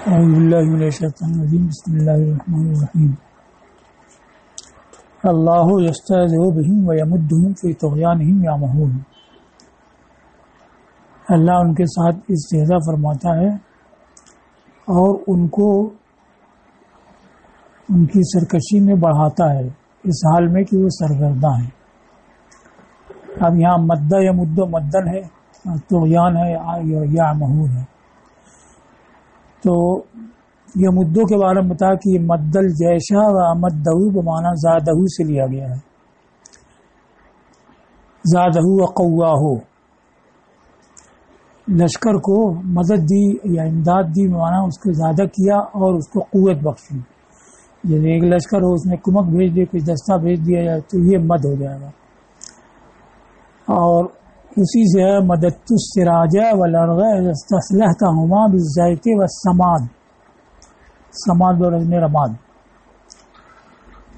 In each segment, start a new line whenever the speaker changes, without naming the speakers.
اعوذ باللہ من الشیطان الرجیم بسم اللہ الرحمن الرحیم اللہ یستہزئ بہم ویمدہم فی طغیانہم یعمہون۔ اللہ ان کے ساتھ استہزاء فرماتا ہے اور ان کو ان کی سرکشی میں بڑھاتا ہے اس حال میں کہ وہ سرگرداں ہیں۔ اب یہاں مدہ یمد مدن ہے، طغیان ہے، یعمہون ہے۔ تو یمدو کے بارے میں بتا کہ یہ مد الجیشہ و امدہ بمعنی زادہ سے لیا گیا ہے، زادہ و قواہ، لشکر کو مدد دی یا امداد دی بمعنی اس کو زیادہ کیا اور اس کو قوت بخشی۔ جیسے ایک لشکر ہو اس میں کمک بھیج دے، کچھ دستہ بھیج دیا جائے تو یہ مد ہو جائے گا۔ اور اسی سے ہے مددت السراج والارض اذا استصلحتهما بالزیت والسماد، سماد اور رماد۔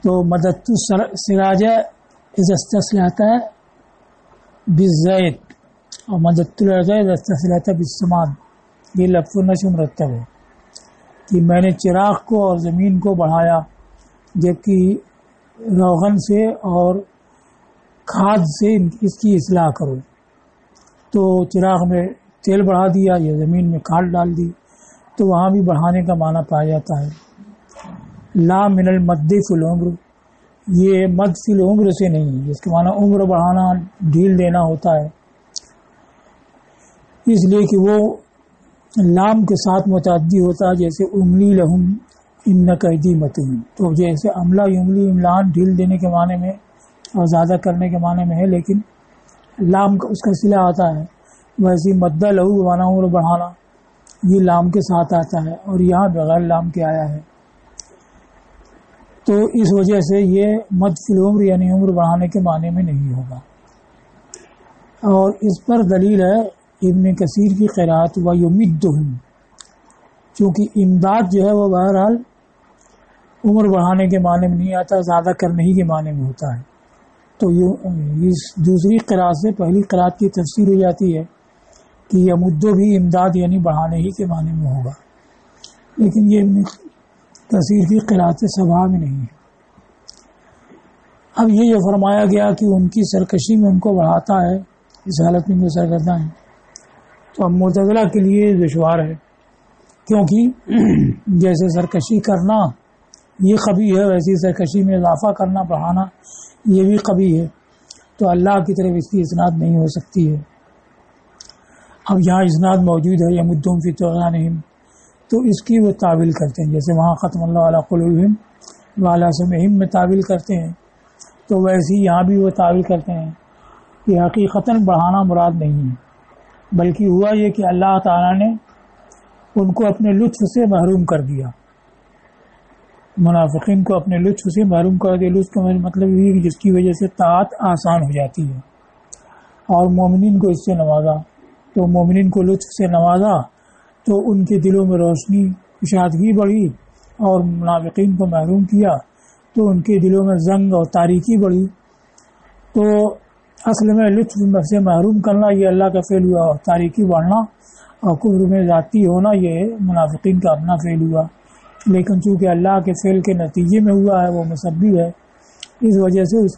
تو مددت السراج اذا استصلحت بالزیت اور مددت الارض اذا استصلحت بالسماد، یہ لفظ و نشر مرتب ہے کہ میں نے چراغ کو اور زمین کو بڑھایا جبکہ روغن سے اور کھاد سے اس کی اصلاح کرو۔ تو چراغ میں تیل بڑھا دیا یا زمین میں کھاد ڈال دی تو وہاں بھی بڑھانے کا معنی پایا جاتا ہے۔ لا من المد فی العمر، یہ مد فی العمر سے نہیں، جس کے معنی عمر بڑھانا، ڈھیل دینا ہوتا ہے، اس لیے کہ وہ لام کے ساتھ متعدی ہوتا ہے، جیسے املی لہم انک ایدی متون، تو جیسے عملہ یملی املان ڈھیل دینے کے معنی میں اور زیادہ کرنے کے معنی میں ہے، لیکن لام کا اس کا صلہ آتا ہے، ویسے مدہ لہو بمعنی عمر بڑھانا یہ لام کے ساتھ آتا ہے اور یہاں بغیر لام کے آیا ہے۔ تو اس وجہ سے یہ مد فی العمر یعنی عمر بڑھانے کے معنی میں نہیں ہوگا۔ اور اس پر دلیل ہے ابن کثیر کی قرأت وَيُمِدُّهُمْ، چونکہ امداد جو ہے وہ بہرحال عمر بڑھانے کے معنی میں نہیں آتا، زیادہ کرنے ہی کے معنی میں ہوتا ہے۔ تو اس دوسری قرأت سے پہلی قرأت کی تفسیر ہو جاتی ہے کہ یمدو بھی امداد یعنی بڑھانے ہی کے معنی میں ہوگا، لیکن یہ ابن کثیر کی قرأت سے سبا میں نہیں ہے۔ اب یہ جو فرمایا گیا کہ ان کی سرکشی میں ان کو بڑھاتا ہے اس حالت میں وہ سرگرداں ہیں، تو اب معتزلہ کے لیے دشوار ہے، کیونکہ جیسے سرکشی کرنا یہ قبیح ہے، ویسی سرکشی میں اضافہ کرنا، بڑھانا یہ بھی قبیح ہے، تو اللہ کی طرف اس کی اسناد نہیں ہو سکتی ہے۔ اب یہاں اسناد موجود ہے یمدہم فی طغیانہم، تو اس کی وہ تعویل کرتے ہیں، جیسے وہاں ختم اللہ علی قلوبہم وعلی سمعہم میں تعویل کرتے ہیں، تو ویسے ہی یہاں بھی وہ تعویل کرتے ہیں کہ حقیقتاً بڑھانا مراد نہیں ہے، بلکہ ہوا یہ کہ اللہ تعالیٰ نے ان کو اپنے لطف سے محروم کر دیا، منافقین کو اپنے لطف سے محروم کر دیا۔ لطف کا مطلب یہ کہ جس کی وجہ سے طاعت آسان ہو جاتی ہے، اور مومنین کو اس سے نوازا، تو مومنین کو لطف سے نوازا تو ان کے دلوں میں روشنی کشادگی بڑھی، اور منافقین کو محروم کیا تو ان کے دلوں میں زنگ اور تاریکی بڑھی۔ تو اصل میں لطف سے محروم کرنا یہ اللہ کا فعل ہوا، اور تاریکی بڑھنا اور کفر میں ذاتی ہونا یہ منافقین کا اپنا فعل ہوا، لیکن چونکہ اللہ کے فعل کے نتیجے میں ہوا ہے، وہ مسبب ہے، اس وجہ سے اس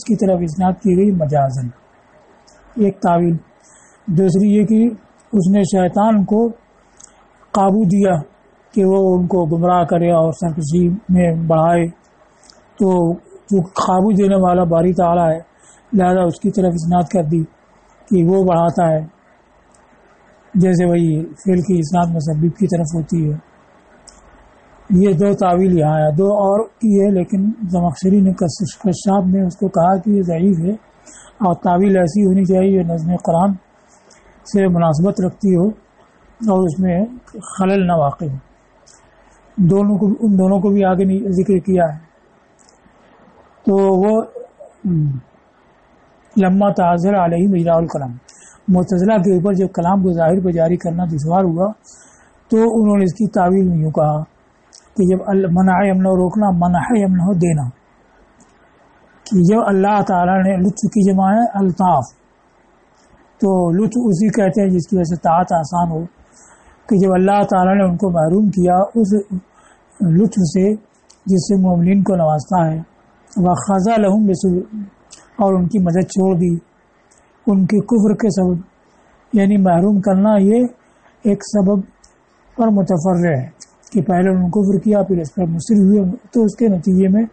کی طرف اسناد کی گئی مجازن، ایک تعویل۔ دوسری یہ کہ اس نے شیطان کو قابو دیا کہ وہ ان کو گمراہ کرے اور سرکشی میں بڑھائے، تو جو قابو دینے والا باری تعالیٰ ہے، لہذا اس کی طرف اسناد کر دی کہ وہ بڑھاتا ہے، جیسے وہی فعل کی اسناد مسبب کی طرف ہوتی ہے۔ یہ دو تعویل یہاں ہے، دو اور کی ہے، لیکن زمخشری نے کشاف میں اس کو کہا کہ یہ ضعیف ہے، اور تعویل ایسی ہونی چاہیے جو نظم قرآن سے مناسبت رکھتی ہو اور اس میں خلل نہ واقع ہو۔ ان دونوں کو بھی آگے ذکر کیا ہے۔ تو وہ لما تعذر علیہ اجراء الکلام، معتزلہ کے اوپر جب کلام کو ظاہر پہ جاری کرنا دشوار ہوا تو انہوں نے اس کی تعویل میں یوں کہا کہ جب منع یمنع روکنا، منع یمنع دینا، کہ جب اللہ تعالیٰ نے لطف کی جمع ہے الطاف، تو لطف اسی کہتے ہیں جس کی وجہ سے طاعت آسان ہو، کہ جب اللہ تعالیٰ نے ان کو محروم کیا اس لطف سے جس سے مومنین کو نوازتا ہے، وَخَذَا لَهُمْ بِسُوءٍ، اور ان کی مدد چھوڑ دی ان کے کفر کے سبب، یعنی محروم کرنا یہ ایک سبب پر متفرع ہے کہ پہلے انہوں نے کفر کیا پھر اس پر مصر ہوئے، تو اس کے نتیجے میں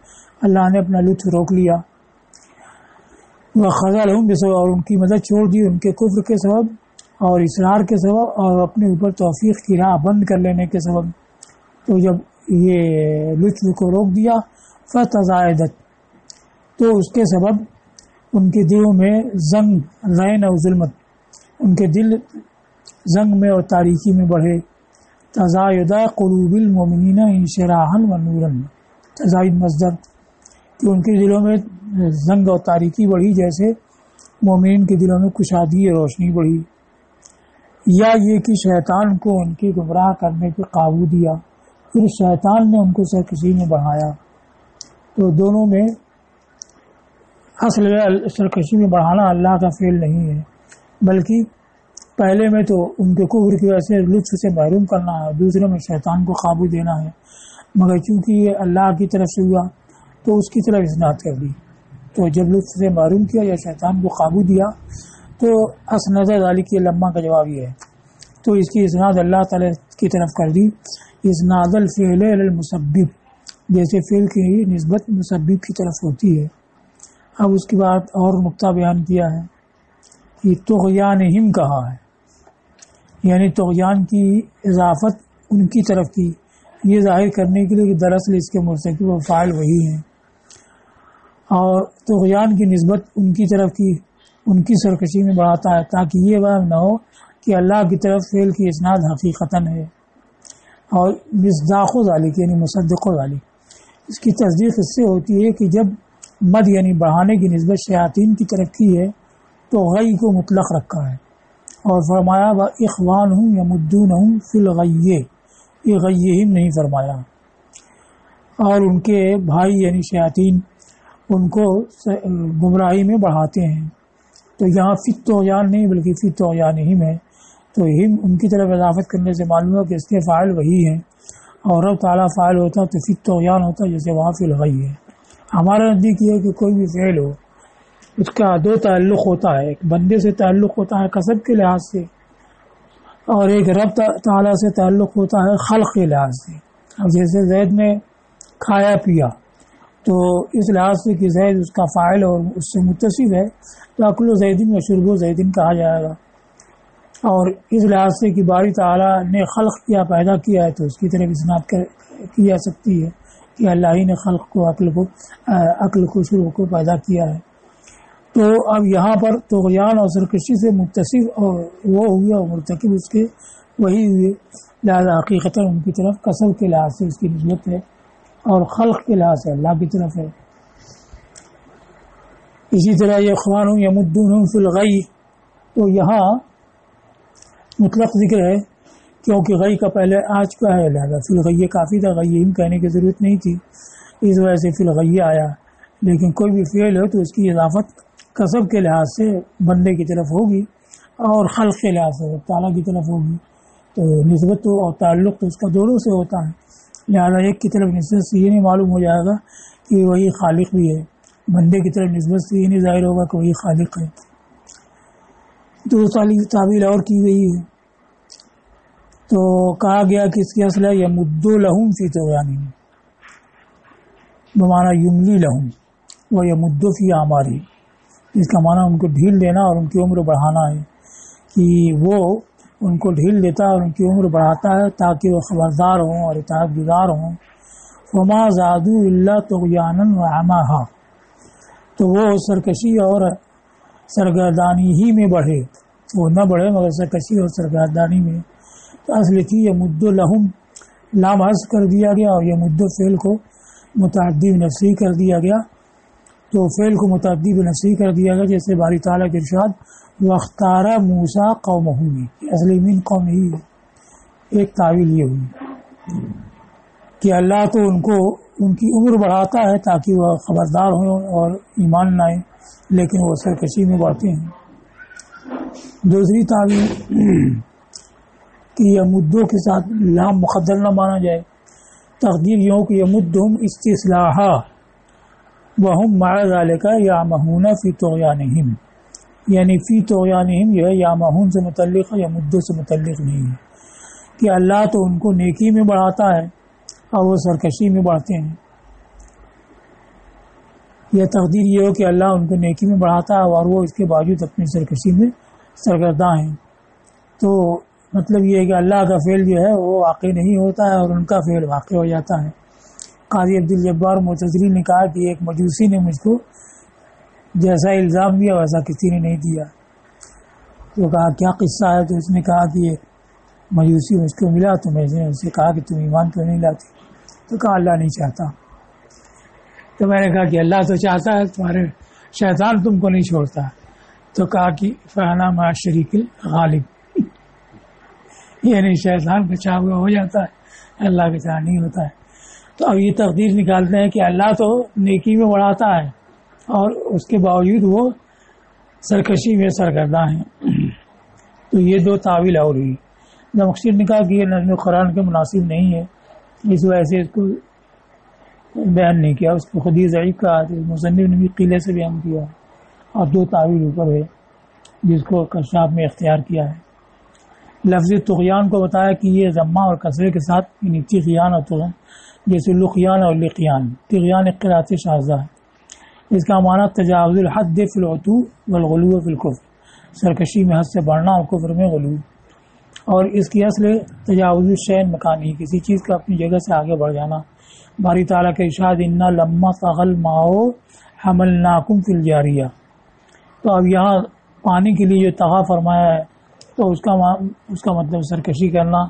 اللہ نے اپنا لطف روک لیا۔ وَخَذَا لَهُمْ بِسُوءٍ، اور ان کی مدد چھوڑ دی ان کے کفر کے سبب اور اصرار کے سبب اور اپنے اوپر توفیق کی راہ بند کر لینے کے سبب۔ تو جب یہ لطف کو روک دیا فَتَزَائَدَتْ، تو اس کے سبب ان کے دلوں میں زنگ، غین اور ظلمت، ان کے دل زنگ میں اور تاریکی میں بڑھے۔ تزاید قلوب المؤمنین انشراحا و نورا، تزاید مصدر، کہ ان کے دلوں میں زنگ اور تاریکی بڑھی جیسے مومنین کے دلوں میں کشادگی اور روشنی بڑھی، یا یہ کہ شیطان کو ان کے گمراہ کرنے پہ قابو دیا، پھر شیطان نے ان کو سرکشی میں بڑھایا۔ تو دونوں میں اصل سرکشی میں بڑھانا اللہ کا فعل نہیں ہے، بلکہ پہلے میں تو ان کے کفر کی وجہ سے لطف سے محروم کرنا ہے، دوسرے میں شیطان کو قابو دینا ہے، مگر چونکہ یہ اللہ کی طرف سے ہوا تو اس کی طرف اسناد کر دی۔ تو جب لطف سے محروم کیا یا شیطان کو قابو دیا تو اسند ذالک کی لمحہ کا جواب یہ ہے، تو اس کی اسناد اللہ تعالی کی طرف کر دی، اسناد الفعل الی المسبب، جیسے فعل کی نسبت مسبب کی طرف ہوتی ہے۔ اب اس کے بعد اور نقطہ بیان کیا ہے کہ طغیانہم کہا ہے، یعنی طغیان کی اضافت ان کی طرف کی، یہ ظاہر کرنے کے لیے کہ دراصل اس کے مرتکب و فاعل وہی ہیں، اور طغیان کی نسبت ان کی طرف کی ان کی سرکشی میں بڑھاتا ہے تاکہ یہ وہم نہ ہو کہ اللہ کی طرف فعل کی اسناد حقیقتاً ہے۔ اور مصداق ذالک یعنی مصدق ذالک، اس کی تصدیق اس سے ہوتی ہے کہ جب مد یعنی بڑھانے کی نسبت شیاطین کی طرف کی ہے تو غی کو مطلق رکھا ہے اور فرمایا وَإِخْوَانُهُمْ يَمُدُّونَهُمْ فِي الْغَيِّ، یہ غیہم نہیں فرمایا، اور ان کے بھائی یعنی شیاطین ان کو گمراہی میں بڑھاتے ہیں۔ تو یہاں فی الطغیان نہیں بلکہ فی طغیانہم ہے، تو ہم ان کی طرف اضافت کرنے سے معلوم ہے کہ اس کے فاعل وہی ہیں، اور رب تعالیٰ فاعل ہوتا تو فی الطغیان ہوتا جیسے وہاں فی الغی ہے۔ ہمارا نزدیک یہ ہے کہ کوئی بھی فعل ہو اس کا دو تعلق ہوتا ہے، ایک بندے سے تعلق ہوتا ہے کسب کے لحاظ سے، اور ایک رب تعالیٰ سے تعلق ہوتا ہے خلق کے لحاظ سے۔ اب جیسے زید نے کھایا پیا تو اس لحاظ سے کہ زید اس کا فاعل اور اس سے متصف ہے تو اکل و زیدن و شرب و زیدن کہا جائے گا، اور اس لحاظ سے کہ باری تعالیٰ نے خلق کیا پیدا کیا ہے تو اس کی طرف اسناد کی جا سکتی ہے کہ اللہ ہی نے خلق کو عقل کو شروع کو پیدا کیا ہے۔ تو اب یہاں پر طغیان اور سرکشی سے متصف اور وہ ہوئے اور مرتکب اس کے وہی ہوئے، لہذا حقیقت ان کی طرف کسب کے لحاظ سے اس کی نسبت ہے اور خلق کے لحاظ سے اللہ کی طرف ہے۔ اسی طرح یہ اخوانہم یمدونہم فی الغی، تو یہاں مطلق ذکر ہے کیونکہ غی کا پہلے آ چکا ہے، لہذا فی الغی کافی تھا، غیہم کہنے کی ضرورت نہیں تھی، اس وجہ سے فی الغی آیا۔ لیکن کوئی بھی فعل ہو تو اس کی اضافت کسب کے لحاظ سے بندے کی طرف ہوگی اور خلق کے لحاظ سے تعالیٰ کی طرف ہوگی، تو نسبت تو اور تعلق تو اس کا دونوں سے ہوتا ہے، لہذا ایک کی طرف نسبت سے یہ نہیں معلوم ہو جائے گا کہ وہی خالق بھی ہے، بندے کی طرف نسبت سے یہ نہیں ظاہر ہوگا کہ وہی خالق ہے۔ تو تعبیر اور کی گئی ہے، تو کہا گیا کہ اس کی اصل ہے یمد لہم فی طغیانہم، بمعنی یملی لہم و یمد فی اعمارہم، اس کا معنی ان کو ڈھیل دینا اور ان کی عمر بڑھانا ہے، کہ وہ ان کو ڈھیل دیتا ہے اور ان کی عمر بڑھاتا ہے تاکہ وہ خبردار ہوں اور اطاعت گزار ہوں۔ فما زادوا الا طغیانا وعماہا، تو وہ سرکشی اور سرگردانی ہی میں بڑھے، وہ نہ بڑھے مگر سرکشی اور سرگردانی میں۔ تو اصل تھی یمد لہم، لام حذف کر دیا گیا اور یمد فعل کو متعدی نفسی کر دیا گیا، تو فعل کو متعدی نفسی کر دیا گیا جیسے باری تعالیٰ کے ارشاد واختار موسیٰ قومہ میں، اصلی من قوم ہی ایک تعویل یہ ہوئی کہ اللہ تو ان کو ان کی عمر بڑھاتا ہے تاکہ وہ خبردار ہوں اور ایمان لائیں، لیکن وہ سرکشی میں بڑھتے ہیں۔ دوسری تعویل کہ یمدو کے ساتھ لام مقدر نہ مانا جائے، تقدیر یہ ہو کہ یمدہم استصلاحا وہم مع ذالک یعمہون فی طغیانہم، یعنی فی طغیانہم جو ہے یعمہون سے متعلق ہے، یمدو سے متعلق نہیں ہے، کہ اللہ تو ان کو نیکی میں بڑھاتا ہے اور وہ سرکشی میں بڑھتے ہیں. یہ تقدیر یہ ہو کہ اللہ ان کو نیکی میں بڑھاتا ہے اور وہ اس کے باوجود اپنی سرکشی میں سرگرداں ہیں. تو مطلب یہ ہے کہ اللہ کا فعل جو ہے وہ واقع نہیں ہوتا ہے اور ان کا فعل واقع ہو جاتا ہے. قاضی عبدالجبار معتزلی نے کہا کہ ایک مجوسی نے مجھ کو جیسا الزام دیا ویسا کسی نے نہیں دیا. تو کہا کیا قصہ ہے؟ تو اس نے کہا کہ یہ مجوسی مجھ کو ملا تو میں نے اس سے کہا کہ تم ایمان کیوں نہیں لاتی؟ تو کہا اللہ نہیں چاہتا. تو میں نے کہا کہ اللہ تو چاہتا ہے، تمہارے شیطان تم کو نہیں چھوڑتا. تو کہا کہ فانا مع الشریک الغالب، یعنی شیطان کا چاہا ہوا ہو جاتا ہے، اللہ کا چاہا نہیں ہوتا ہے. تو اب یہ تقدیر نکالتے ہیں کہ اللہ تو نیکی میں بڑھاتا ہے اور اس کے باوجود وہ سرکشی میں سرگرداں ہیں. تو یہ دو تعویل اور ہوئی. زمخشری نے کہا کہ یہ نظم قرآن کے مناسب نہیں ہے، اس وجہ سے اس کو بیان نہیں کیا، اس کو خود ہی ضعیف کہا. مصنف نے بھی قلعے سے بیان کیا اور دو تعویل اوپر ہے جس کو کشاف میں اختیار کیا ہے. لفظ طغیان کو بتایا کہ یہ ضمہ اور کسرے کے ساتھ یعنی طغیان اور طغیان، جیسے لقیان اور لقیان. طغیان ایک قرأت شاذہ ہے، اس کا معنی تجاوز الحد فی العتو والغلو فی الکفر، سرکشی میں حد سے بڑھنا اور کفر میں غلو. اور اس کی اصل تجاوز الشیء مکانی، کسی چیز کا اپنی جگہ سے آگے بڑھ جانا. باری تعالیٰ کے ارشاد انا لما طغى الماء حملناکم فی الجاریہ. تو اب یہاں پانی کے لیے جو طغا فرمایا ہے تو اس کا مطلب سرکشی کرنا،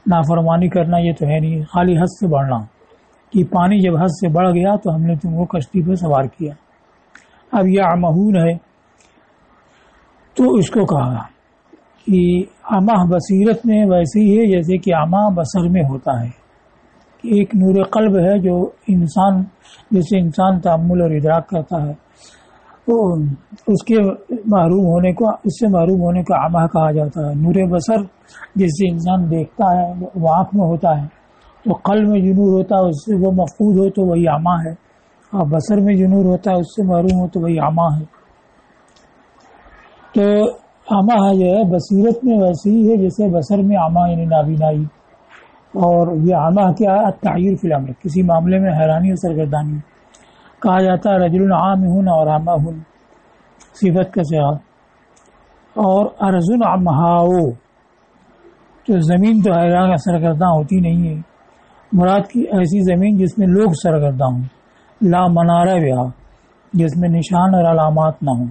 نافرمانی کرنا یہ تو ہے نہیں، خالی حد سے بڑھنا، کہ پانی جب حد سے بڑھ گیا تو ہم نے تم کو کشتی پہ سوار کیا. اب یہ عمہون ہے تو اس کو کہا کہ عمہ بصیرت میں ویسے ہی ہے جیسے کہ عمہ بصر میں ہوتا ہے، کہ ایک نور قلب ہے جو جیسے انسان تأمل اور ادراک کرتا ہے، تو اس سے محروم ہونے کو عمہ کہا جاتا ہے. نور بصر جس سے انسان دیکھتا ہے وہ آنکھ میں ہوتا ہے، تو قلب میں جو نور ہوتا ہے اس سے وہ مفقود ہو تو وہی عمہ ہے، اور بصر میں جو نور ہوتا ہے اس سے محروم ہو تو وہی عمہ ہے. تو عمہ جو ہے بصیرت میں ویسے ہی ہے جیسے بصر میں عمہ یعنی نابینائی. اور یہ عمہ کیا ہے؟ التعیر فی الامر، کسی معاملے میں حیرانی اور سرگردانی. کہا جاتا ہے رجل عامہ اور عامہ صفت کا صیغہ. اور ارض عمہاؤ، تو زمین تو حیران سرگرداں ہوتی نہیں ہے، مراد کی ایسی زمین جس میں لوگ سرگرداں ہوں. لا منارہ بہا، جس میں نشان اور علامات نہ ہوں.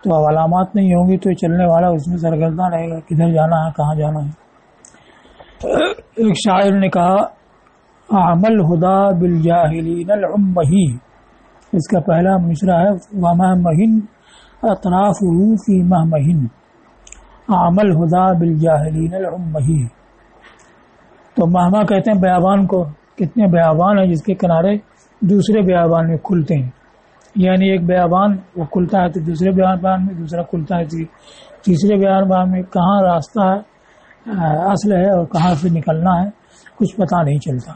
تو اب علامات نہیں ہوں گی تو چلنے والا اس میں سرگرداں رہے گا، کدھر جانا ہے کہاں جانا ہے. ایک شاعر نے کہا اعمل ہدا بالجاہلین العمہی، اس کا پہلا مصرع ہے ومہمہن اطرافہ فی مہمہن، اعمل ہدا بالجاہلین العمہی. تو مہما کہتے ہیں بیابان کو، کتنے بیابان ہیں جس کے کنارے دوسرے بیابان میں کھلتے ہیں، یعنی ایک بیابان وہ کھلتا ہے تو دوسرے بیابان میں دوسرا کھلتا ہے، تیسرے بیابان میں کہاں راستہ ہے اصل ہے اور کہاں سے نکلنا ہے کچھ پتہ نہیں چلتا.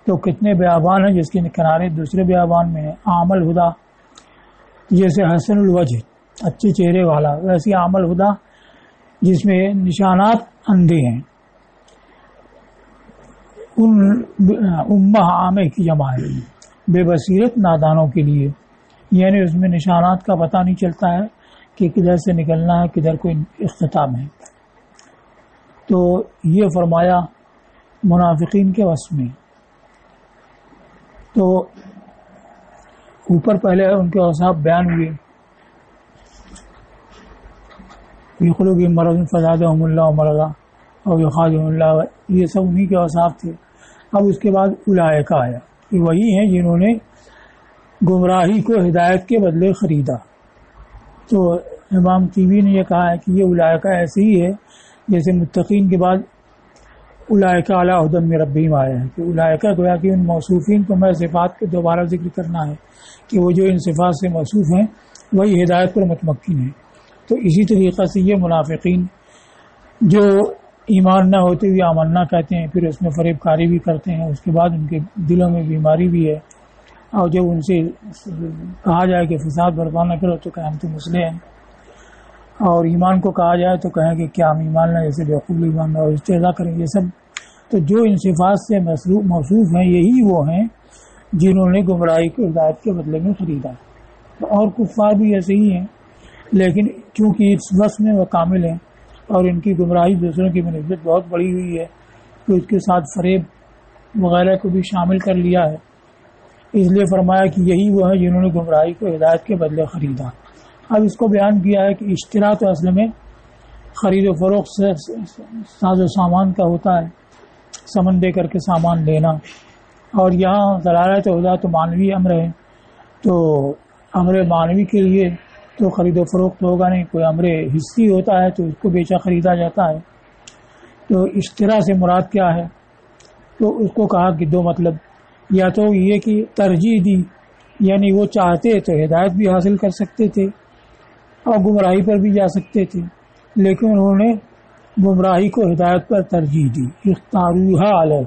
تو کتنے بیابان ہیں جس کے کنارے دوسرے بیابان میں ہے. عامل ہدا جیسے حسن الوجہ اچھے چہرے والا، ویسے عامل ہدا جس میں نشانات اندھے ہیں. امہ عامہ کی جمع ہے، بے بصیرت نادانوں کے لیے، یعنی اس میں نشانات کا پتہ نہیں چلتا ہے کہ کدھر سے نکلنا ہے کدھر کوئی اختتام ہے. تو یہ فرمایا منافقین کے وصف میں. تو اوپر پہلے ان کے اوصاف بیان ہوئے، یخلق مرض فزادہم اللہ مرضا اور یخادعون اللہ، یہ سب انہی کے اوصاف تھے. اب اس کے بعد اولئک آیا، یہ وہی ہیں جنہوں نے گمراہی کو ہدایت کے بدلے خریدا. تو امام طیبی نے یہ کہا ہے کہ یہ اولئک ایسے ہی ہے جیسے متقین کے بعد اولئک علی ھدی من ربہم آیا ہے، کہ اولئک گویا کہ ان موصوفین کو میں صفات کے دوبارہ ذکر کرنا ہے کہ وہ جو ان صفات سے موصوف ہیں وہی ہدایت پر متمکن ہیں. تو اسی طریقہ سے یہ منافقین جو ایمان نہ ہوتے ہوئے آمنا کہتے ہیں، پھر اس میں فریب کاری بھی کرتے ہیں، اس کے بعد ان کے دلوں میں بیماری بھی ہے، اور جب ان سے کہا جائے کہ فساد برپا نہ کرو تو کہیں ہم تو مسلم ہیں، اور ایمان کو کہا جائے تو کہیں کہ کیا ہم ایمان نہ، جیسے بیوقوف ایمان نہ، اور استہزاء کریں. یہ سب تو جو ان صفات سے موصوف ہیں یہی وہ ہیں جنہوں نے گمراہی کو ہدایت کے بدلے میں خریدا. اور کفار بھی ایسے ہی ہیں، لیکن چونکہ اس وصف میں وہ کامل ہیں اور ان کی گمراہی دوسروں کی بنسبت بہت بڑی ہوئی ہے تو اس کے ساتھ فریب وغیرہ کو بھی شامل کر لیا ہے، اس لیے فرمایا کہ یہی وہ ہے جنہوں نے گمراہی کو ہدایت کے بدلے خریدا. اب اس کو بیان کیا ہے کہ اشترا تو اصل میں خرید و فروخت سے ساز و سامان کا ہوتا ہے، سمن دے کر کے سامان لینا، اور یہاں ضلالت ہدا تو معنوی امر ہے، تو امر معنوی کے لیے تو خرید و فروخت ہوگا نہیں، کوئی امر حصی ہوتا ہے تو اس کو بیچا خریدا جاتا ہے. تو اشترا سے مراد کیا ہے؟ تو اس کو کہا کہ دو مطلب، یا تو یہ کہ ترجیح دی، یعنی وہ چاہتے تو ہدایت بھی حاصل کر سکتے تھے اور گمراہی پر بھی جا سکتے تھے، لیکن انہوں نے گمراہی کو ہدایت پر ترجیح دی. اختاروہا علیہ،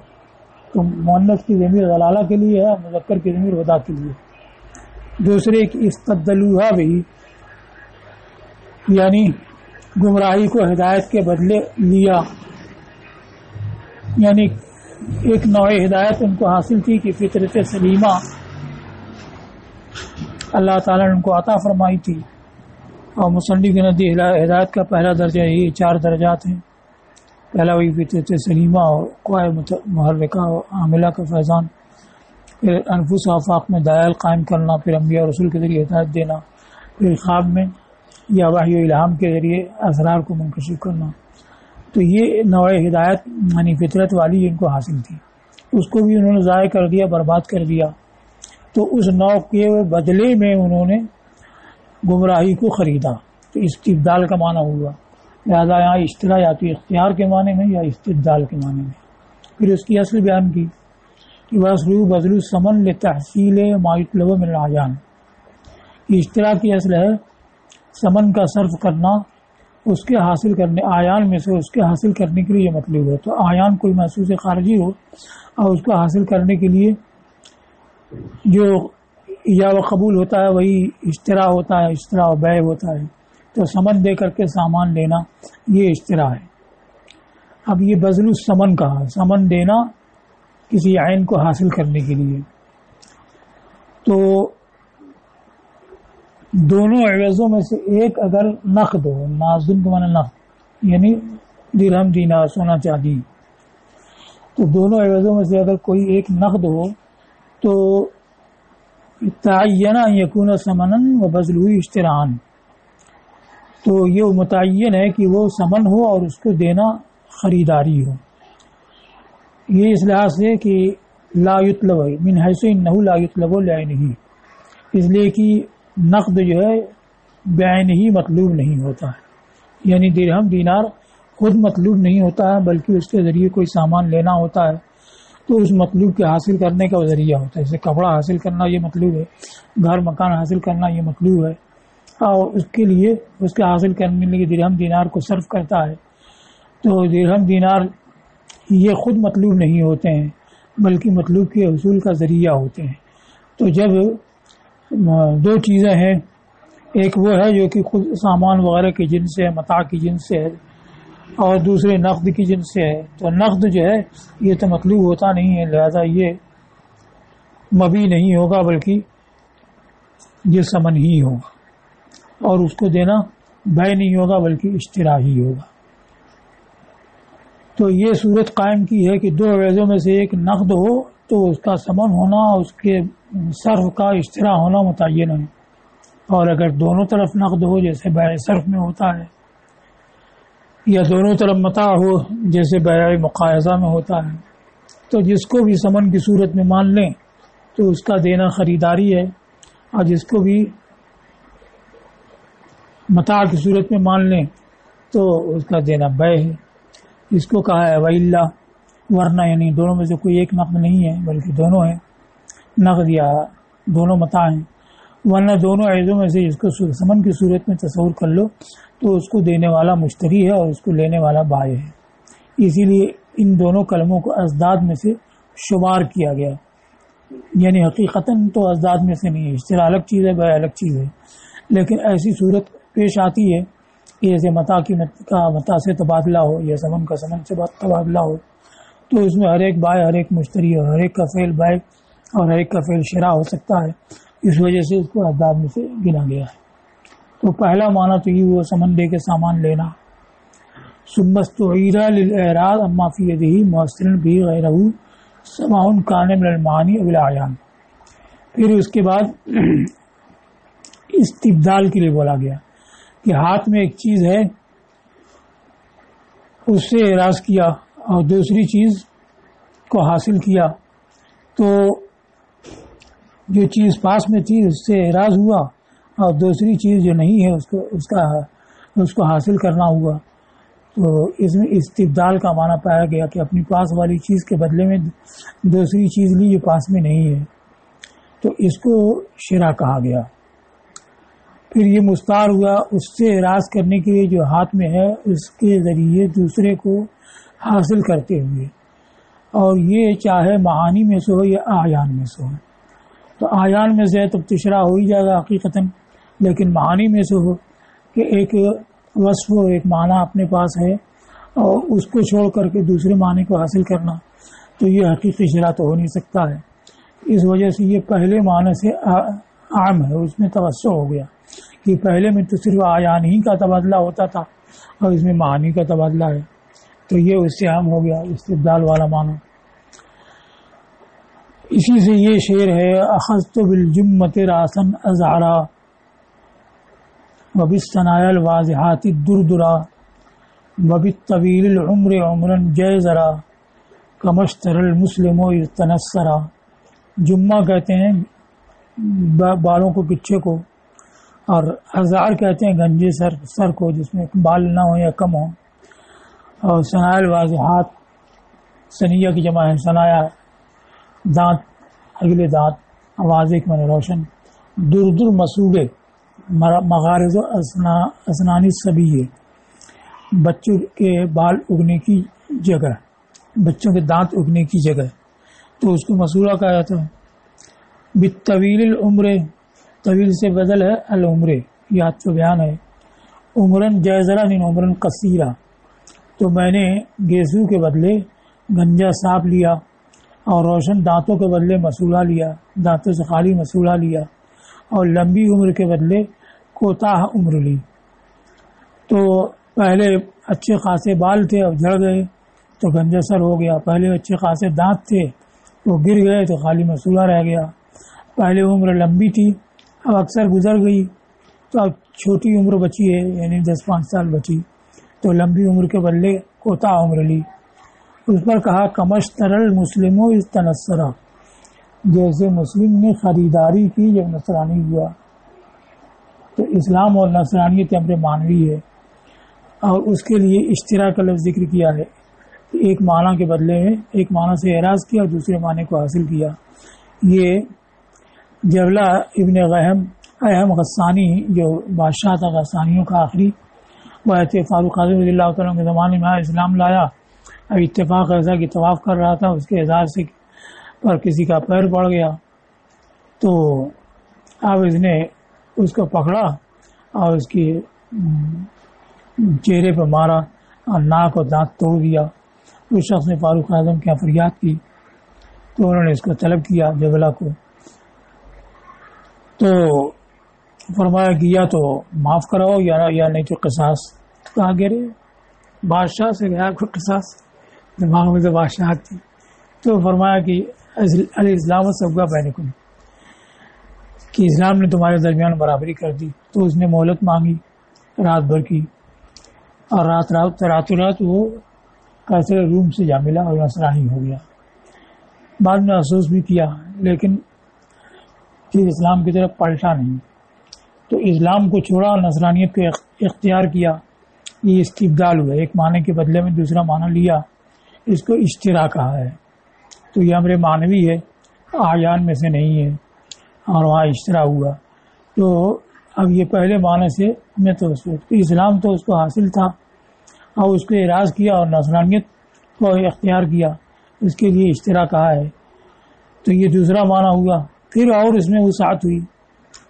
تو مؤنث کی ضمیر ضلالہ کے لیے ہے، مذکر کی ضمیر ہدا کے لیے. دوسرے کی استدلوہا بھی، یعنی گمراہی کو ہدایت کے بدلے لیا، یعنی ایک نوع ہدایت ان کو حاصل تھی کہ فطرت سلیمہ اللہ تعالیٰ نے ان کو عطا فرمائی تھی. اور مصنف کے نزدیک ہدایت کا پہلا درجہ یہ 4 درجات ہیں. پہلا وہی فطرت سلیمہ اور قوائے محرکہ اور عاملہ کا فیضان، پھر انفس و آفاق میں دلائل قائم کرنا، پھر انبیاء اور رسول کے ذریعے ہدایت دینا، پھر خواب میں یا وحی و الہام کے ذریعے اسرار کو منکشف کرنا. تو یہ نوع ہدایت یعنی فطرت والی ان کو حاصل تھی، اس کو بھی انہوں نے ضائع کر دیا، برباد کر دیا. تو اس نوع کے بدلے میں انہوں نے گمراہی کو خریدا، تو استبدال کا معنی ہوا. لہٰذا یہاں اشترا یا تو اختیار کے معنی میں یا استبدال کے معنی میں. پھر اس کی اصل بیان کی کہ وصلو بدلو سمن لتحصیل ما یطلب من العیان. اشترا کی اصل ہے سمن کا صرف کرنا، اس کے حاصل کرنے، آیان میں سے اس کے حاصل کرنے کے لیے یہ مطلوب ہے. تو آیان کوئی محسوس خارجی ہو اور اس کو حاصل کرنے کے لیے جو یا وہ قبول ہوتا ہے وہی اشترا ہوتا ہے، اشترا و بیع ہوتا ہے. تو سمن دے کر کے سامان لینا یہ اشترا ہے. اب یہ بذل الثمن کہا، سمن دینا کسی عین کو حاصل کرنے کے لیے. تو دونوں عوضوں میں سے ایک اگر نقد ہو، نازل کا معنی نقد یعنی درہم دینار سونا چاندی، تو دونوں عوضوں میں سے اگر کوئی ایک نقد ہو تو تعین یکون ثمنا و بذلہ اشتراء، تو یہ متعین ہے کہ وہ ثمن ہو اور اس کو دینا خریداری ہو. یہ اس لحاظ سے کہ لا یطلب من حیث انہ لا یطلب لعینہ، اس لیے کہ نقد جو ہے بعین ہی مطلوب نہیں ہوتا ہے، یعنی درہم دینار خود مطلوب نہیں ہوتا ہے بلکہ اس کے ذریعے کوئی سامان لینا ہوتا ہے تو اس مطلوب کے حاصل کرنے کا وہ ذریعہ ہوتا ہے. جیسے کپڑا حاصل کرنا یہ مطلوب ہے، گھر مکان حاصل کرنا یہ مطلوب ہے، اور اس کے لیے اس کے حاصل کرنے کے لیے درہم دینار کو صرف کرتا ہے. تو درہم دینار یہ خود مطلوب نہیں ہوتے ہیں بلکہ مطلوب کے حصول کا ذریعہ ہوتے ہیں. تو جب دو چیزیں ہیں، ایک وہ ہے جو کہ خود سامان وغیرہ کی جنس سے ہے، متاع کی جنس سے ہے، اور دوسرے نقد کی جنس سے ہے. تو نقد جو ہے یہ تو مطلوب ہوتا نہیں ہے، لہذا یہ مبی نہیں ہوگا بلکہ یہ ثمن ہی ہوگا، اور اس کو دینا بیع نہیں ہوگا بلکہ اشترا ہی ہوگا. تو یہ صورت قائم کی ہے کہ دو عوضوں میں سے ایک نقد ہو تو اس کا ثمن ہونا، اس کے صرف کا اشترا ہونا متعین ہے، اور اگر دونوں طرف نقد ہو جیسے بیع صرف میں ہوتا ہے، یا دونوں طرف متاع ہو جیسے بیع مقایضہ میں ہوتا ہے، تو جس کو بھی ثمن کی صورت میں مان لیں تو اس کا دینا خریداری ہے، اور جس کو بھی متاع کی صورت میں مان لیں تو اس کا دینا بیع ہے. اس کو کہا ہے وَإِلَّا، ورنہ یعنی دونوں میں سے کوئی ایک نقد نہیں ہے بلکہ دونوں ہیں نقد یا دونوں متاع ہیں، ورنہ دونوں عوضوں میں سے جس کو ثمن کی صورت میں تصور کر لو تو اس کو دینے والا مشتری ہے اور اس کو لینے والا بائع ہے. اسی لیے ان دونوں کلموں کو ازداد میں سے شمار کیا گیا، یعنی حقیقتاً تو ازداد میں سے نہیں ہے، اشترا الگ چیز ہے، بے الگ چیز ہے، لیکن ایسی صورت پیش آتی ہے کہ جیسے متا کا متا سے تبادلہ ہو یا سمن کا سمن سے تبادلہ ہو، تو اس میں ہر ایک بائع ہر ایک مشتری اور ہر ایک کا فعل بائع اور ہر ایک کا فعل شراء ہو سکتا ہے، اس وجہ سے اس کو ازداد میں سے گنا گیا ہے۔ تو پہلا معنی تو یہ وہ سمن دے کے سامان لینا، ثم استعیر للاعراض اما فی یدہ مؤثرا به غیرہ سواء کان من المعانی او الاعیان، پھر اس کے بعد استبدال کے لیے بولا گیا کہ ہاتھ میں ایک چیز ہے، اس سے اعراض کیا اور دوسری چیز کو حاصل کیا، تو جو چیز پاس میں تھی اس سے اعراض ہوا اور دوسری چیز جو نہیں ہے اس کو حاصل کرنا ہوا، تو اس میں استبدال کا معنی پایا گیا کہ اپنی پاس والی چیز کے بدلے میں دوسری چیز لی جو پاس میں نہیں ہے، تو اس کو شراء کہا گیا۔ پھر یہ مستعار ہوا اس سے اعراض کرنے کے لیے جو ہاتھ میں ہے اس کے ذریعے دوسرے کو حاصل کرتے ہوئے، اور یہ چاہے معانی میں سے ہو یا اعیان میں سے ہو، تو اعیان میں سے تب تو شراء ہو ہی جائے گا حقیقتاً، لیکن معانی میں سے ہو کہ ایک وصف ہو، ایک معنی اپنے پاس ہے اور اس کو چھوڑ کر کے دوسرے معنی کو حاصل کرنا، تو یہ حقیقی شراء تو ہو نہیں سکتا ہے۔ اس وجہ سے یہ پہلے معنی سے عام ہے، اس میں توسع ہو گیا کہ پہلے میں تو صرف اعیان ہی کا تبادلہ ہوتا تھا اور اس میں معانی کا تبادلہ ہے، تو یہ اس سے عام ہو گیا استبدال والا معنی۔ اسی سے یہ شعر ہے، اخذت بالجمۃ راسا ازعرا وبالثنایا الواضحات الدردرا وبالطویل العمر عمرا جیزرا کمشتر المسلم تنسرا۔ جمہ کہتے ہیں بالوں کو، گچھے کو، اور ازعر کہتے ہیں گنجے سر کو جس میں بال نہ ہو یا کم ہو، اور ثنایا الواضحات ثنیہ کی جمع ہے، ثنایا دانت، اگلے دانت، واضح میں روشن، دردر مسوبے مغارض و اسنانی سبیے، بچوں کے بال اگنے کی جگہ، بچوں کے دانت اگنے کی جگہ، تو اس کو مسورہ کہا جاتا ہے۔ بالطویل العمر، طویل سے بدل ہے العمر، یاد تو بیان ہے، عمرن جیزرا نہیں عمرن قصیرہ، تو میں نے گیسو کے بدلے گنجا سانپ لیا اور روشن دانتوں کے بدلے مسولہ لیا، دانتوں سے خالی مسولہ لیا، اور لمبی عمر کے بدلے کوتاہ عمر لی۔ تو پہلے اچھے خاصے بال تھے اب جھڑ گئے تو گنجا سر ہو گیا، پہلے اچھے خاصے دانت تھے وہ گر گئے تو خالی مسولہ رہ گیا، پہلے عمر لمبی تھی اب اکثر گزر گئی تو اب چھوٹی عمر بچی ہے، یعنی 10-5 سال بچی، تو لمبی عمر کے بدلے کوتاہ عمر لی۔ اس پر کہا کمشتر المسلم تنسرا، جیسے مسلم نے خریداری کی جب نصرانی ہوا، تو اسلام اور نصرانیت امر معنوی ہے، اور اس کے لیے اشتراک کا لفظ ذکر کیا ہے، ایک معنی کے بدلے میں ایک معنی سے اعراض کیا اور دوسرے معنی کو حاصل کیا۔ یہ جبلہ ابن اہم غسانی جو بادشاہ تھا غسانیوں کا آخری، وہ فاروق اعظم رضی اللہ تعالیٰ کے زمانے میں اسلام لایا، اب اتفاق ایسا کہ طواف کر رہا تھا، اس کے اعزاز سے پر کسی کا پیر پڑ گیا، تو اب اس نے اس کو پکڑا اور اس کی چہرے پہ مارا اور ناک اور دانت توڑ دیا۔ اس شخص نے فاروق اعظم کی فریاد کی تو انہوں نے اس کو طلب کیا جبلہ کو، تو فرمایا کہ یا تو معاف کراؤ یا نہیں تو قصاص۔ کہا گرے بادشاہ سے گیا کوئی قصاص، دماغ میں تو بادشاہ تھی، تو فرمایا کہ الاسلام سبقہ بینکم، کہ اسلام نے تمہارے درمیان برابری کر دی۔ تو اس نے مہلت مانگی رات بھر کی، اور رات وہ قیصر روم سے جا ملا اور نصرانی ہو گیا۔ بعد میں افسوس بھی کیا، لیکن پھر اسلام کی طرف پلٹا نہیں، تو اسلام کو چھوڑا اور نصرانیت کو اختیار کیا۔ یہ استبدال ہوا، ایک معنی کے بدلے میں دوسرا معنی لیا، اس کو اشتراک کہا ہے۔ تو یہ امر معنوی ہے، اعیان میں سے نہیں ہے، اور وہاں اشترا ہوا۔ تو اب یہ پہلے معنی سے میں تو اسلام تو اس کو حاصل تھا اور اس کو اعراض کیا، اور نصرانیت کو اختیار کیا، اس کے لیے اشترا کہا ہے، تو یہ دوسرا معنی ہوا۔ پھر اور اس میں وسعت ہوئی،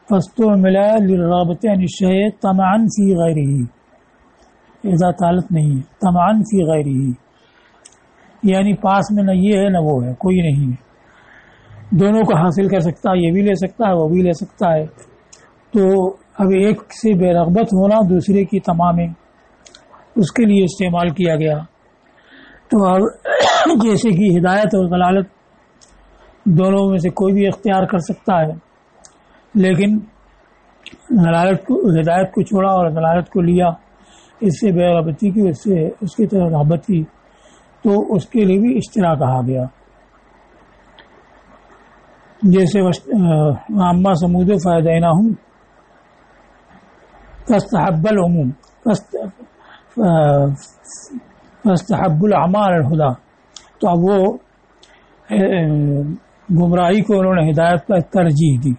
فاستعمل للرغبة عن الشيء طمعا في غيره، اذا طالت نہیں ہے، طمعا في غيره، یعنی پاس میں نہ یہ ہے نہ وہ ہے، کوئی نہیں ہے، دونوں کو حاصل کر سکتا ہے، یہ بھی لے سکتا ہے وہ بھی لے سکتا ہے، تو اب ایک سے بے رغبت ہونا دوسرے کی طمع میں، اس کے لیے استعمال کیا گیا۔ تو اب جیسے کہ ہدایت اور ضلالت دونوں میں سے کوئی بھی اختیار کر سکتا ہے، لیکن ہدایت کو چھوڑا اور ضلالت کو لیا، اس سے بے رغبتی کی، اس سے اس کی طرف رغبت کی، تو اس کے لیے بھی اشترا کہا گیا۔ جیسے عامہ سمود فہدیناہم فاستحب العموم فاستحب العمى علی الہدی، تو اب وہ گمراہی کو انہوں نے ہدایت پر ترجیح دی،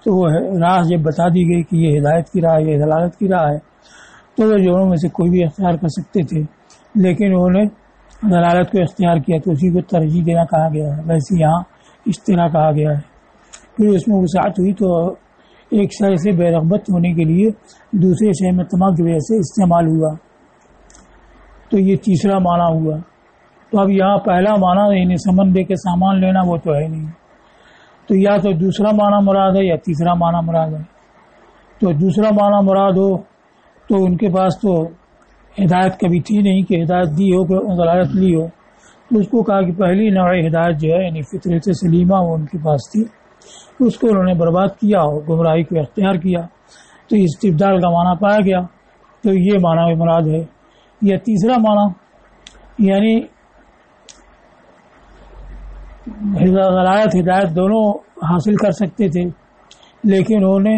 تو وہ راہ جب بتا دی گئی کہ یہ ہدایت کی راہ یہ ضلالت کی راہ ہے، تو وہ دونوں میں سے کوئی بھی اختیار کر سکتے تھے، لیکن انہوں نے ضلالت کو اختیار کیا تو اسی کو ترجیح دینا کہا گیا ہے۔ ویسے یہاں اشترا کہا گیا ہے۔ پھر اس میں وسعت ہوئی تو ایک شے سے بے رغبت ہونے کے لیے دوسرے شے میں طمع کی وجہ سے استعمال ہوا، تو یہ تیسرا معنی ہوا۔ تو اب یہاں پہلا معنی یعنی سمن دے کے سامان لینا وہ تو ہے نہیں، تو یا تو دوسرا معنی مراد ہے یا تیسرا معنی مراد ہے۔ تو دوسرا معنی مراد ہو تو ان کے پاس تو ہدایت کبھی تھی نہیں کہ ہدایت دی ہو کہ ضلالت لی ہو، تو اس کو کہا کہ پہلی نوع ہدایت جو ہے یعنی فطرت سلیمہ وہ ان کے پاس تھی، اس کو انہوں نے برباد کیا اور گمراہی کو اختیار کیا، تو استبدال کا معنی پایا گیا، تو یہ معنی مراد ہے۔ یا تیسرا معنی یعنی ضلالت ہدایت دونوں حاصل کر سکتے تھے، لیکن انہوں نے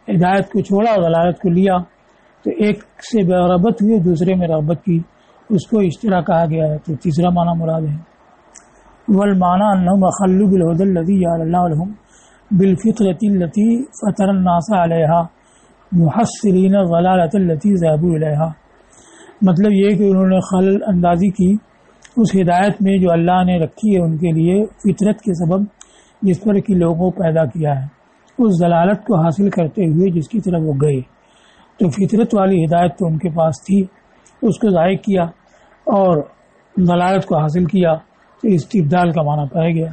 ہدایت کو چھوڑا اور ضلالت کو لیا، تو ایک سے بے رغبت ہوئی دوسرے میں رغبت کی، اس کو اشترا کہا گیا ہے، تو تیسرا معنی مراد ہے۔ والمعنى انهم اخلوا بالهدى الذي جعل الله لهم بالفطرة التي فطر الناس عليها محصلين الضلالة التي ذهبوا اليها، مطلب یہ کہ انہوں نے خلل اندازی کی اس ہدایت میں جو اللہ نے رکھی ہے ان کے لیے فطرت کے سبب، جس پر کہ لوگوں پیدا کیا ہے، اس ضلالت کو حاصل کرتے ہوئے جس کی طرف وہ گئے، تو فطرت والی ہدایت تو ان کے پاس تھی، اس کو ضائع کیا اور ضلالت کو حاصل کیا، تو استبدال کا معنی پایا گیا۔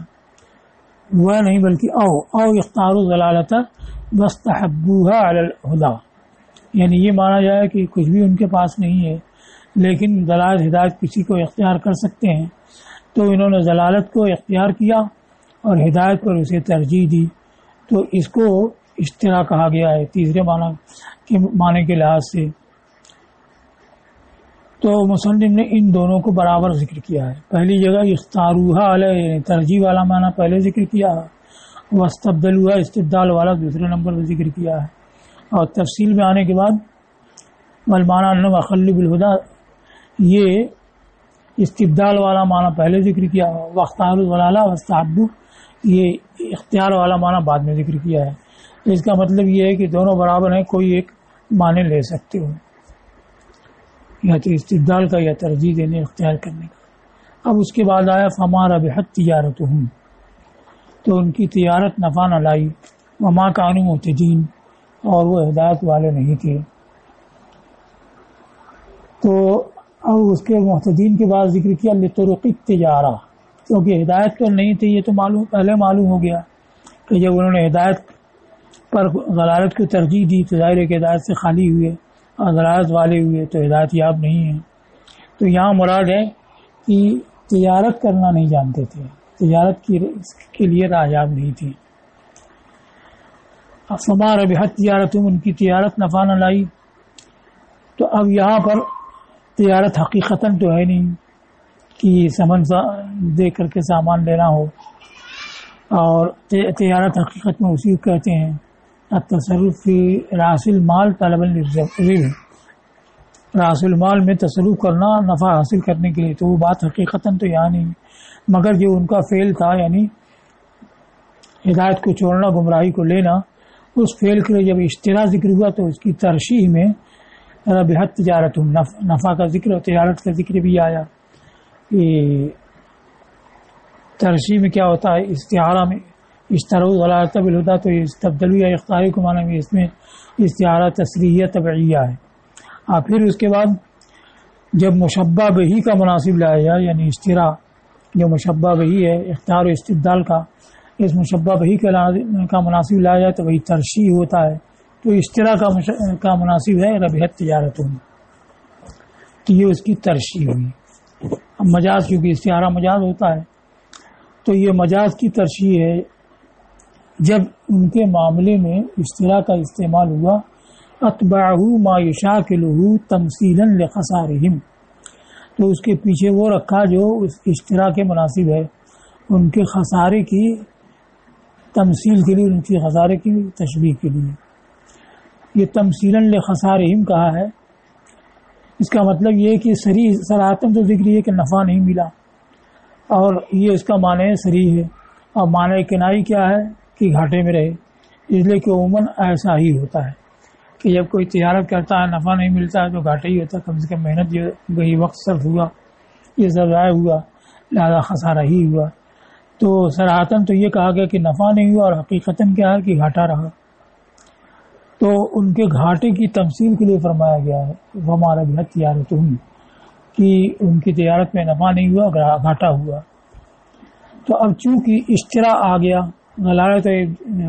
وہ نہیں بلکہ او اختاروا ضلالت واستحبوها علی الہدی، یعنی یہ مانا جائے کہ کچھ بھی ان کے پاس نہیں ہے لیکن ضلالت ہدایت کسی کو اختیار کر سکتے ہیں، تو انہوں نے ضلالت کو اختیار کیا اور ہدایت پر اسے ترجیح دی، تو اس کو اشترا کہا گیا ہے تیسرے معنی کے لحاظ سے۔ تو مصنف نے ان دونوں کو برابر ذکر کیا ہے، پہلی جگہ اختاروها علیہ یعنی ترجیح والا معنی پہلے ذکر کیا ہے، واستبدلوها استبدال والا دوسرے نمبر پر ذکر کیا ہے، اور تفصیل میں آنے کے بعد والمعنى انهم اخلوا بالهدى یہ استبدال والا معنی پہلے ذکر کیا، واختاروا الضلالة واستحبوا یہ اختیار والا معنی بعد میں ذکر کیا ہے۔ اس کا مطلب یہ ہے کہ دونوں برابر ہیں، کوئی ایک معنی لے سکتے ہو، یا تو استبدال کا یا ترجیح دینے اختیار کرنے کا۔ اب اس کے بعد آیا فما ربحت تجارتهم، تو ان کی تجارت نفع نہ لائی، وما كانوا مهتدين اور وہ ہدایت والے نہیں تھے۔ تو اب اس کے محتدین کے بعد ذکر کیا لطرق التجارہ، کیونکہ ہدایت پر نہیں تھی یہ تو پہلے معلوم ہو گیا کہ جب انہوں نے ہدایت پر ضلالت کو ترجیح دی تو ظاہر ہے کہ ہدایت سے خالی ہوئے اور ضلالت والے ہوئے تو ہدایت یاب نہیں ہے۔ تو یہاں مراد ہے کہ تجارت کرنا نہیں جانتے تھے، تجارت کے لیے راہیاب نہیں تھی۔ فما ربحت تجارتهم ان کی تجارت نفع نہ لائی، تو اب یہاں پر تجارت حقیقتاً تو ہے نہیں کہ سمن دے کر کے سامان لینا ہو، اور تجارت حقیقت میں اسی کو کہتے ہیں التصرف فی راس المال طلبا للربح، راس المال میں تصرف کرنا نفع حاصل کرنے کے لیے، تو وہ بات حقیقتاً تو یہاں نہیں، مگر جو ان کا فعل تھا یعنی ہدایت کو چھوڑنا گمراہی کو لینا، اس فعل کے لیے جب اشترا ذکر ہوا تو اس کی ترشیح میں ربحت تجارت نفع کا ذکر اور تجارت کا ذکر بھی آیا، کہ ترشیح میں کیا ہوتا ہے، استعارہ میں اشتروا غلالۃ بالہدیٰ، تو استبدلوا یا اختیاری کو معنی میں اس میں استعارہ تصریحیہ طبعیہ ہے۔ اور پھر اس کے بعد جب مشبہ بہی کا مناسب لایا جائے، یعنی اشترا جو مشبہ بہی ہے اختیار و استبدال کا، اس مشبہ بہی کا مناسب لایا جائے تو وہی ترشیح ہوتا ہے۔ تو اشترا کا مناسب ہے ربحت تجارت، تو یہ اس کی ترشیح ہوئی۔ اب مجاز، کیونکہ استعارہ مجاز ہوتا ہے، تو یہ مجاز کی ترشیح ہے جب ان کے معاملے میں اشترا کا استعمال ہوا، اتبعہ ما یشاکلہ تمثیلا لخسارہم، تو اس کے پیچھے وہ رکھا جو اس اشترا کے مناسب ہے ان کے خسارے کی تمثیل کے لیے، ان کی خسارے کی تشبیہ کے لیے۔ یہ تمثیلا لخسارہم کہا ہے، اس کا مطلب یہ ہے کہ صراحتاً تو ذکر یہ کہ نفع نہیں ملا، اور یہ اس کا معنی صریح ہے، اور معنی کنائی کیا ہے کہ گھاٹے میں رہے، اس لیے کہ عموماً ایسا ہی ہوتا ہے کہ جب کوئی تجارت کرتا ہے نفع نہیں ملتا ہے تو گھاٹا ہی ہوتا ہے، کم سے کم محنت جو گئی، وقت صرف ہوا، یہ سب ضائع ہوا، لہذا خسارہ ہی ہوا۔ تو صراحتاً تو یہ کہا گیا کہ نفع نہیں ہوا، اور حقیقتاً کیا ہے کہ گھاٹا رہا، تو ان کے گھاٹے کی تمثیل کے لیے فرمایا گیا ہے وما ربحت تجارتہم، کہ ان کی تجارت میں نفع نہیں ہوا، گھاٹا ہوا۔ تو اب چونکہ اشترا آ گیا، غلالۃ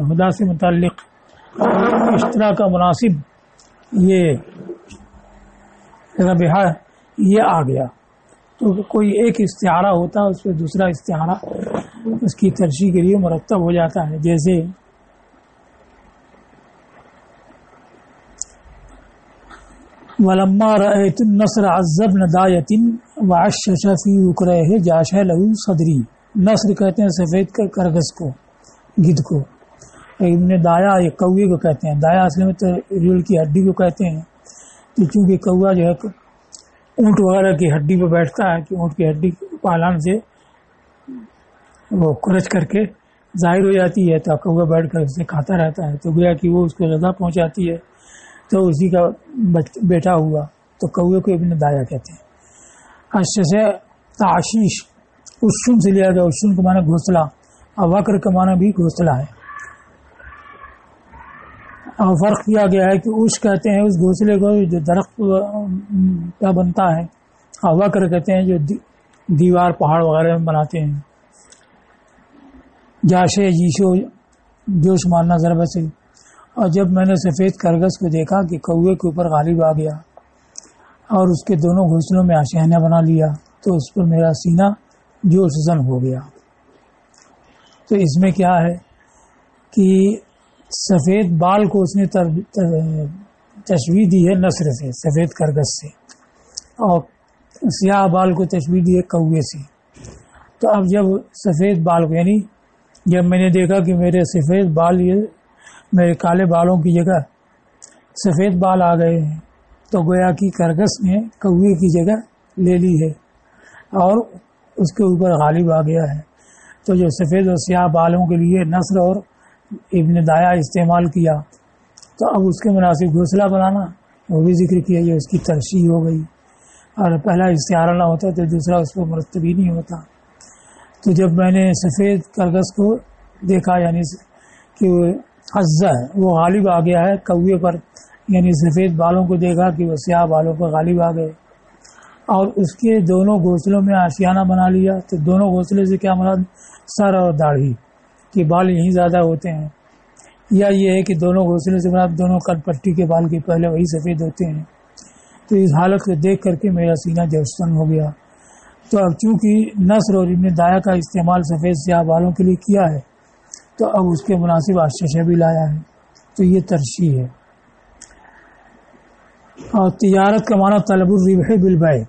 ہدیٰ سے متعلق اشترا کا مناسب یہ ربحہ یہ آ گیا، تو کوئی ایک استعارہ ہوتا ہے، اس پہ دوسرا استعارہ اس کی ترشیح کے لیے مرتب ہو جاتا ہے۔ جیسے وَلَمَّا رَأَيْتُ النَّصْرَ عَزَّ بْنَ دَايَةٍ وَعَشَّشَ فِي وُكْرَيْهِ جَاشَ لَهُ صَدْرِي، نصر کہتے ہیں سفید کرگس کو، گدھ کو، ابن دایا یہ کوے کو کہتے ہیں، دایا اصل میں تو ریڑھ کی ہڈی کو کہتے ہیں، تو چونکہ کوا جو ہے اونٹ وغیرہ کی ہڈی پہ بیٹھتا ہے کہ اونٹ کی ہڈی پالان سے وہ کرچ کر کے ظاہر ہو جاتی ہے، تو کوا بیٹھ کر اسے کھاتا رہتا ہے، تو گویا کہ وہ اس کو غذا پہنچاتی ہے، تو اسی کا بیٹا ہوا، تو کوے کو ابن دایا کہتے ہیں۔ اشش تعشیش اشن سے لیا گیا، اشن کا معنی گھونسلہ، اور وکر کا معنی بھی گھونسلہ ہے، اور فرق کیا گیا ہے کہ اش کہتے ہیں اس گھونسلے کو جو درخت کا بنتا ہے، اور وکر کہتے ہیں جو دیوار پہاڑ وغیرہ میں بناتے ہیں۔ جاشے جیشو جوش مارنا ضرب سے، اور جب میں نے سفید کرگس کو دیکھا کہ کوے کے اوپر غالب آ گیا اور اس کے دونوں گھونسلوں میں آشیانہ بنا لیا، تو اس پر میرا سینہ جوش زن ہو گیا۔ تو اس میں کیا ہے کہ سفید بال کو اس نے تشبیہ دی ہے نسر سے، سفید کرگس سے، اور سیاہ بال کو تشبیہ دی ہے کوے سے۔ تو اب جب سفید بال کو، یعنی جب میں نے دیکھا کہ میرے سفید بال یہ میرے کالے بالوں کی جگہ سفید بال آ گئے ہیں، تو گویا کہ کرگس نے کوے کی جگہ لے لی ہے اور اس کے اوپر غالب آ گیا ہے۔ تو جو سفید اور سیاہ بالوں کے لیے نسر اور ابن دایا استعمال کیا، تو اب اس کے مناسب گھونسلہ بنانا وہ بھی ذکر کیا، یہ اس کی ترشیح ہو گئی، اور پہلا استعارہ نہ ہوتا تو دوسرا اس پر مرتب ہی نہیں ہوتا۔ تو جب میں نے سفید کرگس کو دیکھا، یعنی کہ عزہ ہے وہ غالب آ گیا ہے کوے پر، یعنی سفید بالوں کو دیکھا کہ وہ سیاہ بالوں پر غالب آ گئے، اور اس کے دونوں گھونسلوں میں آشیانہ بنا لیا۔ تو دونوں گھونسلے سے کیا مراد؟ سر اور داڑھی کے بال یہیں زیادہ ہوتے ہیں، یا یہ ہے کہ دونوں گھونسلے سے مراد دونوں کن پٹی کے بال کے پہلے وہی سفید ہوتے ہیں۔ تو اس حالت کو دیکھ کر کے میرا سینہ جوشن ہو گیا۔ تو اب چونکہ نصر اور ابن دایا کا استعمال سفید سیاہ بالوں کے لیے کیا ہے، تو اب اس کے مناسب آشیشہ بھی لایا ہے، تو یہ ترشیح ہے۔ اور تجارت کا معنی طلب الربح بالبیع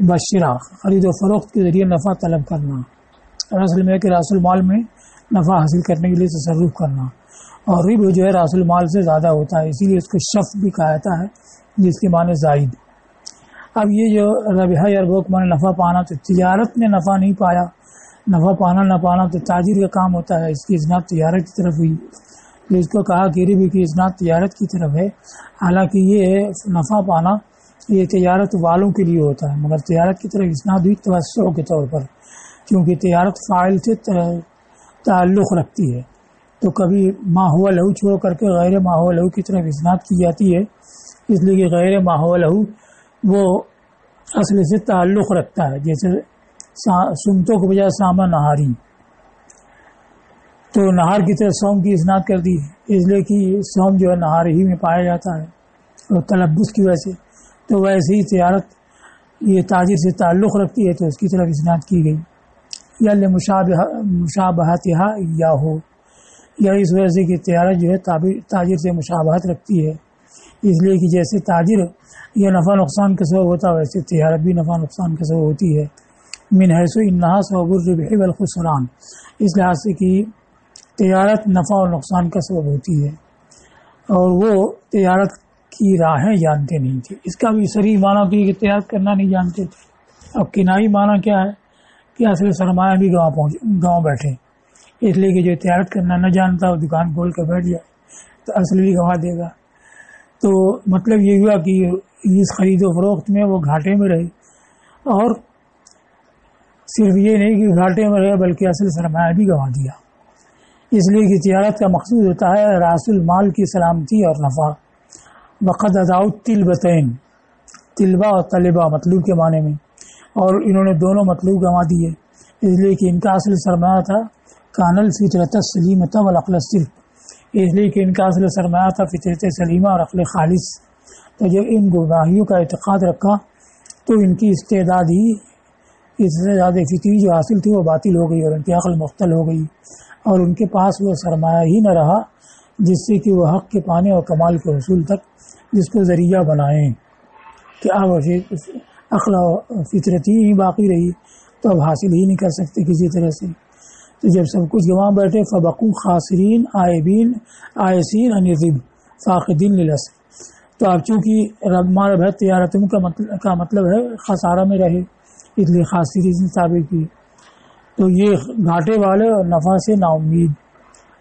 بشرا، خرید و فروخت کے ذریعے نفع طلب کرنا، اور اصل میں کہ راس المال میں نفع حاصل کرنے کے لیے تصرف کرنا، اور ربح جو ہے راس المال سے زیادہ ہوتا ہے، اسی لیے اس کو شف بھی کہا جاتا ہے، جس کے معنی زائد۔ اب یہ جو ربح یا ربح معنی نفع پانا، تو تجارت میں نفع نہیں پایا، نفع پانا نہ پانا تو تاجر کا کام ہوتا ہے، اس کی اسناد تجارت کی طرف ہوئی، تو اس کو کہا کہ ربح کی اسناد تجارت کی طرف ہے، حالانکہ یہ نفع پانا یہ تجارت والوں کے لیے ہوتا ہے، مگر تجارت کی طرف اسناد ہوئی توسع کے طور پر، کیونکہ تجارت فاعل سے تعلق رکھتی ہے، تو کبھی ما ہوا لہو چھوڑ کر کے غیر ما ہوا لہو کی طرف اسناد کی جاتی ہے، اس لیے کہ غیر ما ہوا لہو وہ اصل سے تعلق رکھتا ہے، جیسے سمتوں کے بجائے سامہ نہاری، تو نہار کی طرف سوم کی اسناد کر دی، اس لیے کہ سوم جو ہے نہار ہی میں پایا جاتا ہے اور تلبس کی وجہ سے، تو ویسے ہی تجارت یہ تاجر سے تعلق رکھتی ہے تو اس کی طرف اسناد کی گئی، یا مشابہتہا یا ہو، یا اس وجہ سے کہ تجارت جو ہے تاجر سے مشابہت رکھتی ہے، اس لیے کہ جیسے تاجر یہ نفع نقصان کا سبب ہوتا ہے ویسے تجارت بھی نفع نقصان کا سبب ہوتی ہے، من حیث انہا سبب الربح والخسران، اس لحاظ سے کہ تجارت نفع اور نقصان کا سبب ہوتی ہے، اور وہ تجارت کی راہیں جانتے نہیں تھے۔ اس کا بھی صریح معنی تو یہ کہ تجارت کرنا نہیں جانتے تھے۔ اب کنائی معنی کیا ہے کہ اصل سرمایہ بھی گاؤں بیٹھے، اس لیے کہ جو تجارت کرنا نہ جانتا وہ دکان کھول کے بیٹھ جائے تو اصل بھی گنوا دے گا، تو مطلب یہ ہوا کہ اس خرید و فروخت میں وہ گھاٹے میں رہے، اور صرف یہ نہیں کہ گھاٹے میں رہے بلکہ اصل سرمایہ بھی گنوا دیا، اس لیے کہ تجارت کا مقصود ہوتا ہے راس المال کی سلامتی اور نفع۔ وقد اداؤ تلبتین، طلبہ اور طلبہ مطلوب کے معنی میں، اور انہوں نے دونوں مطلوب گنوا دیے، اس لیے کہ ان کا اصل سرمایہ تھا کانل فطرت سلیمۃ والعقل الصرف، اس لیے کہ ان کا اصل سرمایہ تھا فطرت سلیمہ اور عقل خالص، تو جب ان گمراہیوں کا اعتقاد رکھا تو ان کی استعداد فطری جو حاصل تھی وہ باطل ہو گئی اور ان کی عقل مختل ہو گئی، اور ان کے پاس وہ سرمایہ ہی نہ رہا جس سے کہ وہ حق کے پانے اور کمال کے حصول تک جس کو ذریعہ بنائیں، کہ اب عقل و فطرت ہی باقی رہی تو اب حاصل ہی نہیں کر سکتے کسی طرح سے، تو جب سب کچھ گنوا بیٹھے فبقوا خاسرین عائبین آئسین عن الربح فاقدین للأصل، تو اب چونکہ مارب ہے تجارتوں کا مطلب ہے خسارہ میں رہے، اس لیے خاسرین سے تعبیر کی، تو یہ گھاٹے والے اور نفع سے نا امید،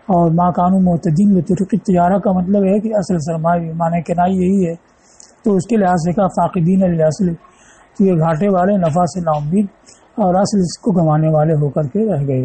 اور ما کانوا معتدین بطرق تجارہ کا مطلب ہے کہ اصل سرمایہ معنی کنائی یہی ہے، تو اس کے لحاظ سے کہا فاقدین للأصل، تو یہ گھاٹے والے نفع سے نا امید اور اصل اس کو گنوانے والے ہو کر کے رہ گئے۔